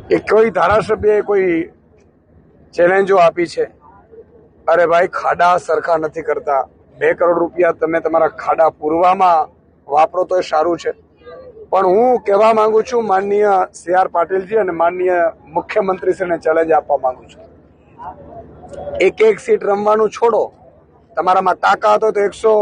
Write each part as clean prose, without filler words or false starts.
કે કોઈ ધારાસભ્યએ કોઈ ચેલેન્જો આપી છે, અરે ભાઈ ખાડા સરખા નથી કરતા, 2 કરોડ રૂપિયા તમે તમારા ખાડા પૂરવામાં વાપરો તો એ સારું છે, પણ હું કહેવા માંગુ છું માનનીય CR પાટીલજી અને માનનીય મુખ્યમંત્રીશ્રીને ચેલેન્જ આપવા માંગુ છું, એક સીટ રમવાનું છોડો, તમારામાં તાકાત હોય તો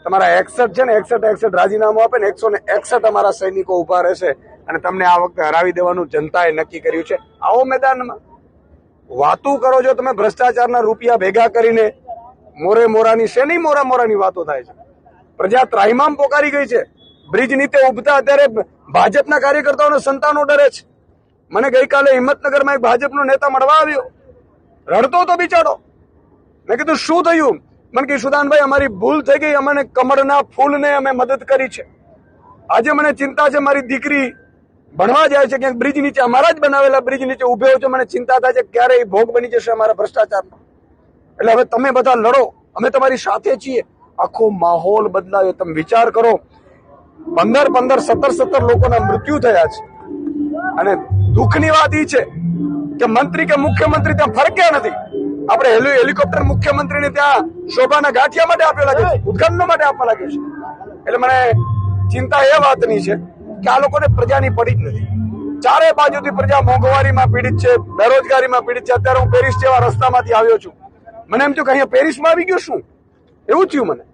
તમારા 61 છે ને 61 રાજીનામું આપે ને 161 અમારા સૈનિકો ઉભા રહેશે અને તમને આ વખતે હરાવી દેવાનું જનતાએ નક્કી કર્યું છે. આવો મેદાનમાં વાતું કરો છો તમે ભ્રષ્ટાચારના રૂપિયા ભેગા કરીને, મોરાની શેની મોરાની વાતો થાય છે. પ્રજા ત્રાહિમામ પોકારી ગઈ છે. બ્રિજ નીચે ઉભતા અત્યારે ભાજપના કાર્યકર્તાઓને સંતાનો ડરે છે. મને ગઈકાલે હિંમતનગરમાં એક ભાજપનો નેતા મળવા આવ્યો, રડતો તો બિચારો. મેં કીધું શું થયું? મને કે સુદાનભાઈ અમારી ભૂલ થઈ ગઈ, અમને કમળના ફૂલને અમે મદદ કરી છે. આજે મને ચિંતા છે, મારી દીકરી ભણવા જાય છે ક્યાંક બ્રિજ નીચે, અમારા જ બનાવેલા બ્રિજ નીચે ઉભો છે, મને ચિંતા થાય છે ક્યારે એ ભોગ બની જશે અમારા ભ્રષ્ટાચારનો. એટલે હવે તમે બધા લડો, અમે તમારી સાથે છીએ. આખો માહોલ બદલાયો. તમે વિચાર કરો, 15 17 લોકોના મૃત્યુ થયા છે અને દુઃખની વાત એ છે કે મંત્રી કે મુખ્યમંત્રી ત્યાં ફરક્યા નથી. આપણે હેલિકોપ્ટર મુખ્યમંત્રીને ત્યાં શોભાના ગાંઠિયા માટે આપ્યો લાગે છે, ઉદઘાટનો માટે આપવા લાગે છે. એટલે મને ચિંતા એ વાતની છે કે આ લોકોને પ્રજાની પડી જ નથી. ચારે બાજુથી પ્રજા મોંઘવારીમાં પીડિત છે, બેરોજગારીમાં પીડિત છે. અત્યારે હું પેરિસ જેવા રસ્તામાંથી આવ્યો છું, મને એમ થયું કે અહીંયા પેરિસમાં આવી ગયો શું, એવું થયું મને.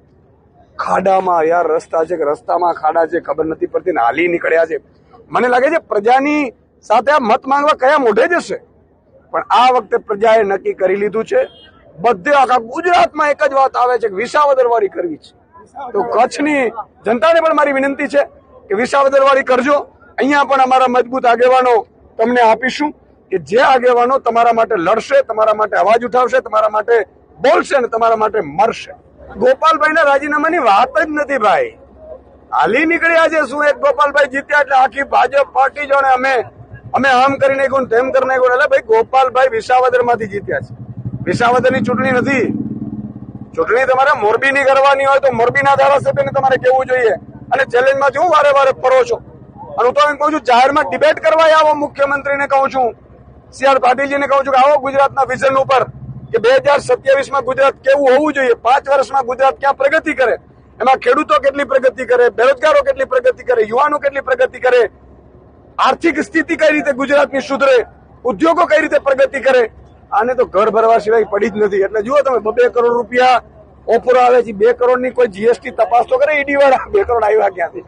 ખાડામાં યાર રસ્તા છે કે રસ્તામાં ખાડા છે ખબર નથી પડતી ને હાલી નીકળ્યા છે. મને લાગે છે પ્રજાની સાથે આ મત માંગવા કયા મોઢે જશે, પણ આ વખતે પ્રજાએ નક્કી કરી લીધું છે. બધે આખા ગુજરાતમાં એક જ વાત આવે છે કે વિસાવદરવાળી કરવી છે. તો કચ્છની જનતાને પણ મારી વિનંતી છે કે વિસાવદરવાળી કરજો. અહીંયા પણ અમારા મજબૂત આગેવાનો તમને આપીશું કે જે આગેવાનો તમારા માટે લડશે, તમારા માટે અવાજ ઉઠાવશે, તમારા માટે બોલશે અને તમારા માટે મરશે. ગોપાલભાઈના રાજીનામાની વાત જ નથી ભાઈ, હાલી નીકળ્યા છે. શું એક ગોપાલભાઈ જીત્યા એટલે આખી ભાજપ પાર્ટી જો ને અમે આમ કરી નાખ્યું તેમ કરી નાખ્યું. એટલે ભાઈ ગોપાલભાઈ વિસાવદરમાંથી જીત્યા છે. વિસાવદરની ચૂંટણી નથી. ચૂંટણી તમારે મોરબીની કરવાની હોય તો મોરબીના ધારાસભ્યને તમારે કહેવું જોઈએ. અને ચેલેન્જમાં હું વારે ફરો છો. અને હું તો એમ કહું છું જાહેરમાં ડિબેટ કરવા આવો. મુખ્યમંત્રીને કહું છું, CR પાટીલજીને કહું છું કે આવો ગુજરાતના વિઝન ઉપર કે 2027માં ગુજરાત કેવું હોવું જોઈએ, 5 વર્ષમાં ગુજરાત ક્યાં પ્રગતિ કરે, એમાં ખેડૂતો કેટલી પ્રગતિ કરે, બેરોજગારો કેટલી પ્રગતિ કરે, યુવાનો કેટલી પ્રગતિ કરે, આર્થિક સ્થિતિ કઈ રીતે ગુજરાતની સુધરે, ઉદ્યોગો કઈ રીતે પ્રગતિ કરે. આને તો ઘર ભરવા સિવાય પડી જ નથી. એટલે જુઓ તમે 2 કરોડ રૂપિયા ઓફરો આવે છે, 2 કરોડની કોઈ GST તપાસ તો કરે ઈડી વાળા, 2 કરોડ આવ્યા ક્યાંથી?